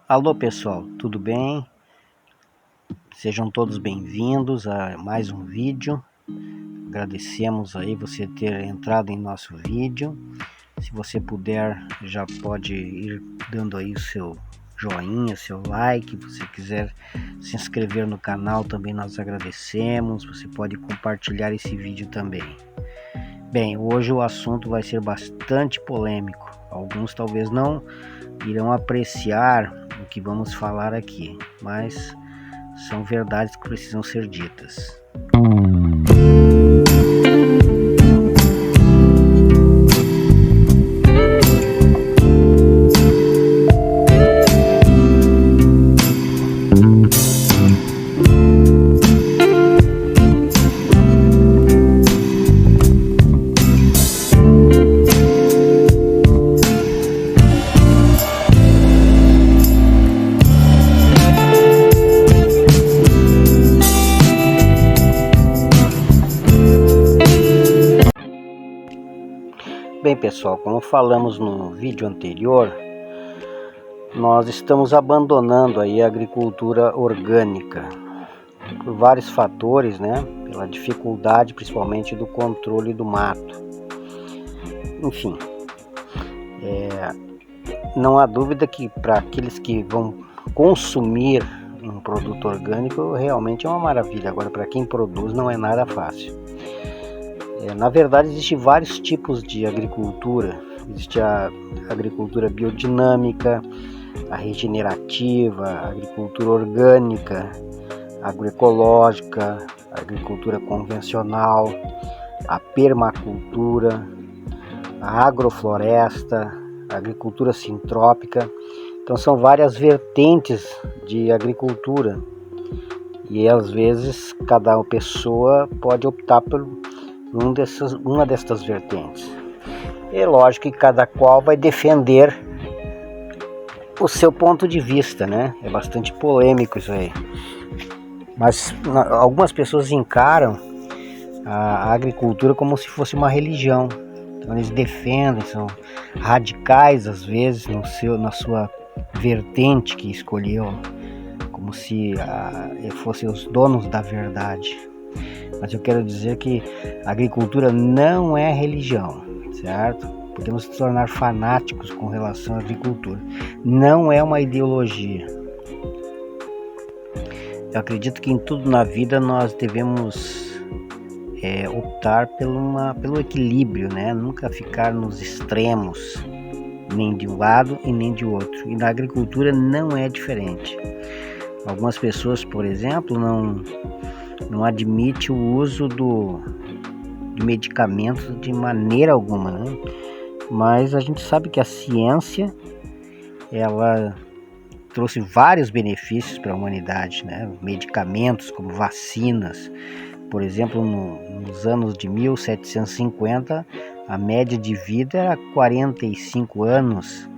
Alô pessoal, tudo bem? Sejam todos bem-vindos a mais um vídeo. Agradecemos aí você ter entrado em nosso vídeo. Se você puder, já pode ir dando aí o seu joinha, seu like. Se você quiser se inscrever no canal, também nós agradecemos. Você pode compartilhar esse vídeo também. Bem, hoje o assunto vai ser bastante polêmico. Alguns talvez não irão apreciar o que vamos falar aqui, mas são verdades que precisam ser ditas. Bem pessoal, como falamos no vídeo anterior, nós estamos abandonando aí a agricultura orgânica por vários fatores, né? Pela dificuldade principalmente do controle do mato. Enfim, não há dúvida que para aqueles que vão consumir um produto orgânico realmente é uma maravilha. Agora, para quem produz não é nada fácil. Na verdade, existem vários tipos de agricultura. Existe a agricultura biodinâmica, a regenerativa, a agricultura orgânica, a agroecológica, a agricultura convencional, a permacultura, a agrofloresta, a agricultura sintrópica. Então são várias vertentes de agricultura e às vezes cada pessoa pode optar por uma destas vertentes. É lógico que cada qual vai defender o seu ponto de vista, né? É bastante polêmico isso aí. Mas algumas pessoas encaram a agricultura como se fosse uma religião. Então eles defendem, são radicais às vezes na sua vertente que escolheu, como se fossem os donos da verdade. Mas eu quero dizer que a agricultura não é religião, certo? Podemos se tornar fanáticos com relação à agricultura. Não é uma ideologia. Eu acredito que em tudo na vida nós devemos optar pelo equilíbrio, né? Nunca ficar nos extremos, nem de um lado e nem de outro. E na agricultura não é diferente. Algumas pessoas, por exemplo, não admite o uso de medicamentos de maneira alguma, né? Mas a gente sabe que a ciência ela trouxe vários benefícios para a humanidade, né? Medicamentos como vacinas, por exemplo, nos anos de 1750 a média de vida era 45 anos.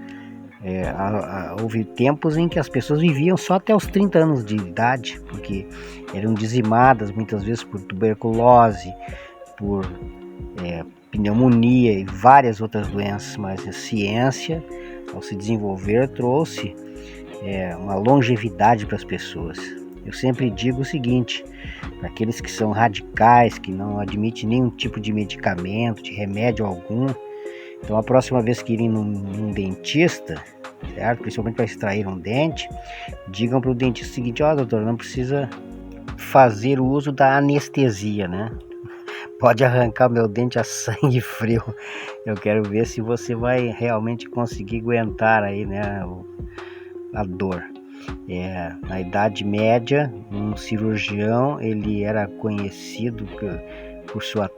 Houve tempos em que as pessoas viviam só até os 30 anos de idade, porque eram dizimadas muitas vezes por tuberculose, por pneumonia e várias outras doenças. Mas a ciência, ao se desenvolver, trouxe uma longevidade para as pessoas. Eu sempre digo o seguinte, para aqueles que são radicais, que não admitem nenhum tipo de medicamento, de remédio algum, então a próxima vez que irem num dentista, certo? Principalmente para extrair um dente, digam para o dentista o seguinte: doutor, não precisa fazer o uso da anestesia, né? Pode arrancar meu dente a sangue frio. Eu quero ver se você vai realmente conseguir aguentar aí, né, a dor. Na Idade Média, um cirurgião ele era conhecido por sua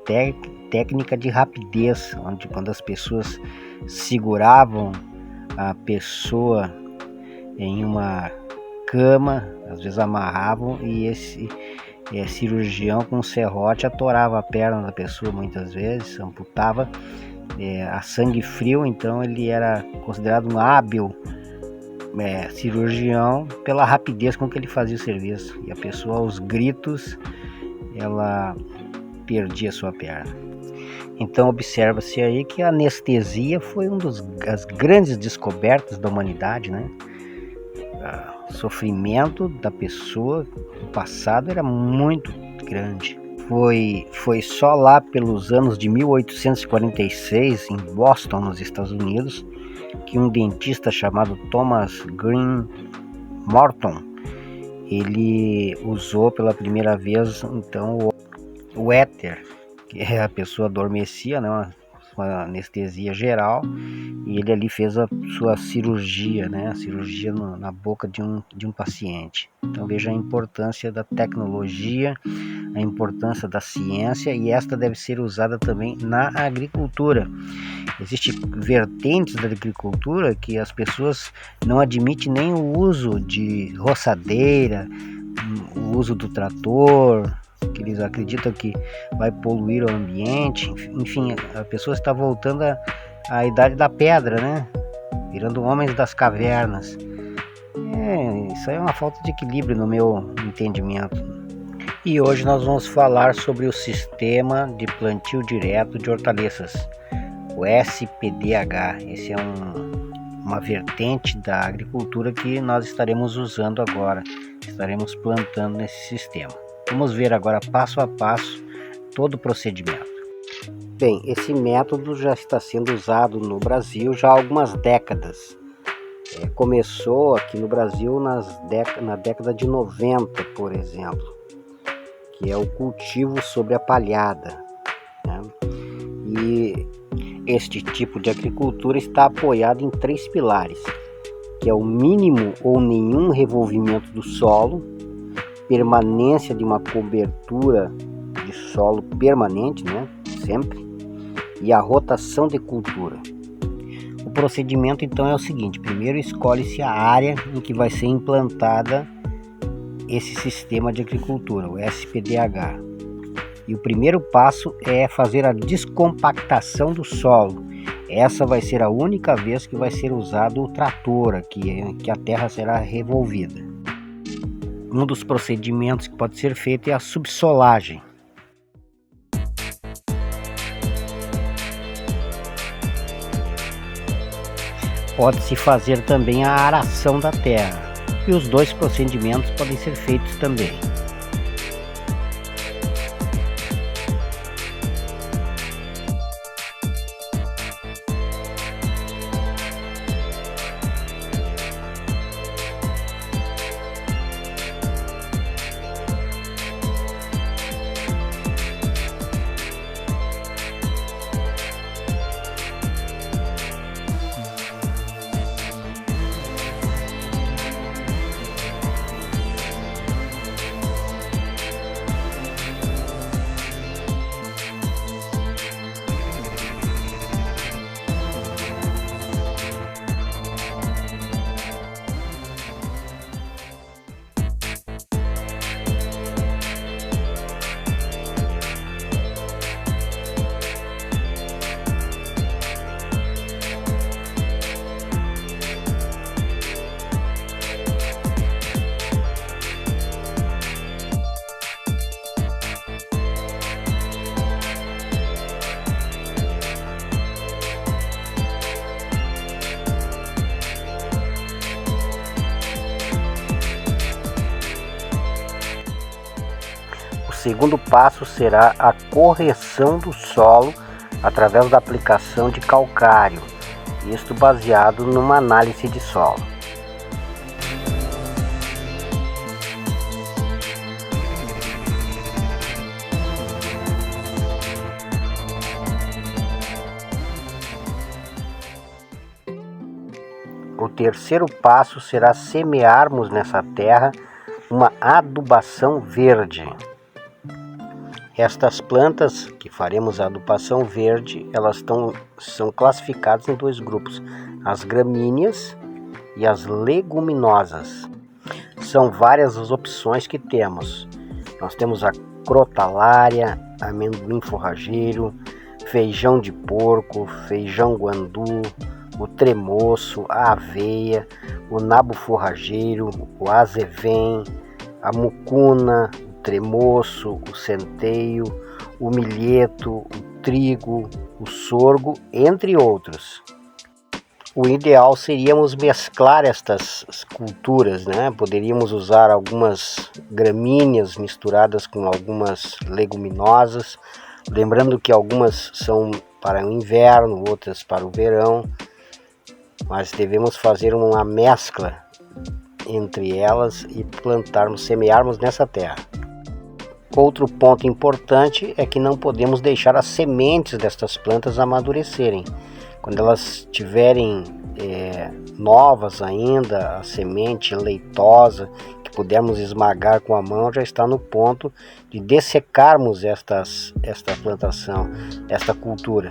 técnica de rapidez, onde quando as pessoas seguravam a pessoa em uma cama, às vezes amarravam, e esse cirurgião com um serrote atorava a perna da pessoa muitas vezes, amputava a sangue frio. Então ele era considerado um hábil cirurgião pela rapidez com que ele fazia o serviço, e a pessoa aos gritos ela perdia sua perna. Então observa-se aí que a anestesia foi uma das grandes descobertas da humanidade, né? sofrimento da pessoa, o passado era muito grande. Foi só lá pelos anos de 1846, em Boston, nos Estados Unidos, que um dentista chamado Thomas Green Morton, ele usou pela primeira vez então o éter, que a pessoa adormecia, né, uma anestesia geral, e ele ali fez a sua cirurgia, né, a cirurgia na boca de um paciente. Então veja a importância da tecnologia, a importância da ciência, e esta deve ser usada também na agricultura. Existem vertentes da agricultura que as pessoas não admitem nem o uso de roçadeira, o uso do trator, que eles acreditam que vai poluir o ambiente. Enfim, a pessoa está voltando à idade da pedra, né? Virando homens das cavernas. Isso aí é uma falta de equilíbrio no meu entendimento. E hoje nós vamos falar sobre o sistema de plantio direto de hortaliças, o SPDH. Esse é uma vertente da agricultura que nós estaremos usando agora, estaremos plantando nesse sistema. Vamos ver agora passo a passo todo o procedimento. Bem, esse método já está sendo usado no Brasil já há algumas décadas. Começou aqui no Brasil na década de 90, por exemplo, que é o cultivo sobre a palhada, né? E este tipo de agricultura está apoiado em 3 pilares, que é o mínimo ou nenhum revolvimento do solo, permanência de uma cobertura de solo permanente, né, sempre, e a rotação de cultura. O procedimento então é o seguinte: primeiro escolhe-se a área em que vai ser implantada esse sistema de agricultura, o SPDH. E o primeiro passo é fazer a descompactação do solo. Essa vai ser a única vez que vai ser usado o trator aqui, que a terra será revolvida. Um dos procedimentos que pode ser feito é a subsolagem. Pode-se fazer também a aração da terra, e os 2 procedimentos podem ser feitos também. O segundo passo será a correção do solo através da aplicação de calcário, isto baseado numa análise de solo. O terceiro passo será semearmos nessa terra uma adubação verde. Estas plantas que faremos a adubação verde, elas são classificadas em 2 grupos, as gramíneas e as leguminosas. São várias as opções que temos. Nós temos a crotalária, amendoim forrageiro, feijão de porco, feijão guandu, o tremoço, a aveia, o nabo forrageiro, o azevém, a mucuna, o tremoço, o centeio, o milheto, o trigo, o sorgo, entre outros. O ideal seríamos mesclar estas culturas, né? Poderíamos usar algumas gramíneas misturadas com algumas leguminosas, lembrando que algumas são para o inverno, outras para o verão, mas devemos fazer uma mescla entre elas e semearmos nessa terra. Outro ponto importante é que não podemos deixar as sementes destas plantas amadurecerem. Quando elas estiverem novas ainda, a semente leitosa, que pudermos esmagar com a mão, já está no ponto de dessecarmos esta plantação, esta cultura,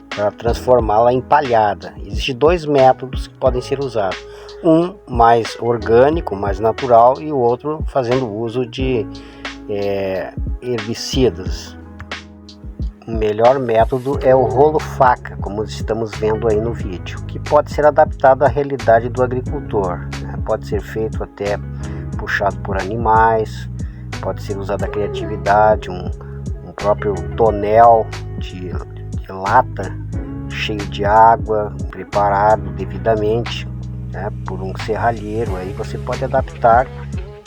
para transformá-la em palhada. Existem 2 métodos que podem ser usados. Um mais orgânico, mais natural, e o outro fazendo uso de herbicidas. O melhor método é o rolo-faca, como estamos vendo aí no vídeo, que pode ser adaptado à realidade do agricultor, né? Pode ser feito até puxado por animais, pode ser usada a criatividade, um próprio tonel de lata cheio de água, preparado devidamente, né, por um serralheiro. Aí você pode adaptar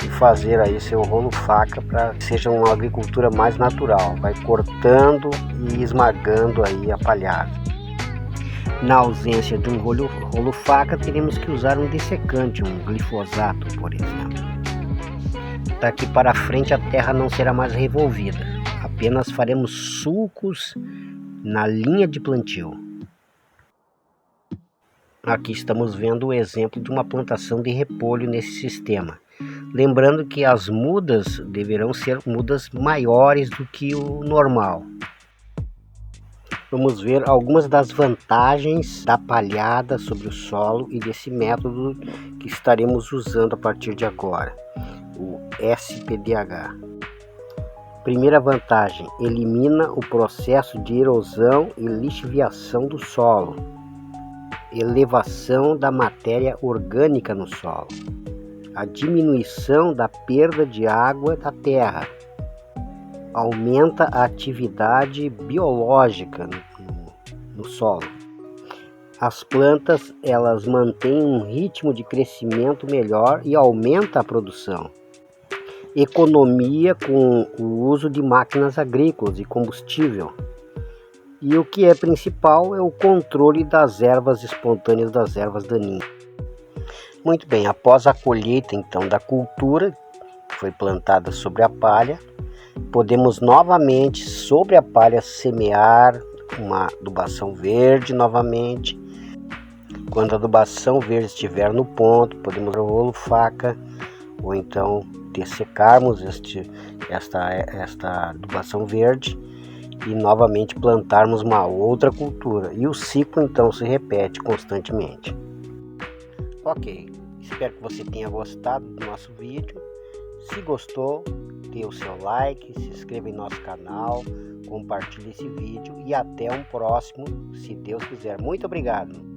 e fazer aí seu rolo-faca para que seja uma agricultura mais natural, vai cortando e esmagando aí a palhada. Na ausência de um rolo-faca, teremos que usar um dessecante, um glifosato, por exemplo. Daqui para frente a terra não será mais revolvida, apenas faremos sulcos na linha de plantio. Aqui estamos vendo o exemplo de uma plantação de repolho nesse sistema. Lembrando que as mudas deverão ser mudas maiores do que o normal. Vamos ver algumas das vantagens da palhada sobre o solo e desse método que estaremos usando a partir de agora, o SPDH. Primeira vantagem: elimina o processo de erosão e lixiviação do solo, elevação da matéria orgânica no solo, a diminuição da perda de água da terra, aumenta a atividade biológica no solo. As plantas, elas mantêm um ritmo de crescimento melhor e aumenta a produção. Economia com o uso de máquinas agrícolas e combustível. E o que é principal é o controle das ervas espontâneas, das ervas daninhas. Muito bem, após a colheita então da cultura, que foi plantada sobre a palha, podemos novamente sobre a palha semear uma adubação verde novamente. Quando a adubação verde estiver no ponto, podemos usar o rolo-faca ou então dessecarmos esta adubação verde e novamente plantarmos uma outra cultura. E o ciclo então se repete constantemente. Ok, espero que você tenha gostado do nosso vídeo. Se gostou, dê o seu like, se inscreva em nosso canal, compartilhe esse vídeo e até um próximo, se Deus quiser. Muito obrigado!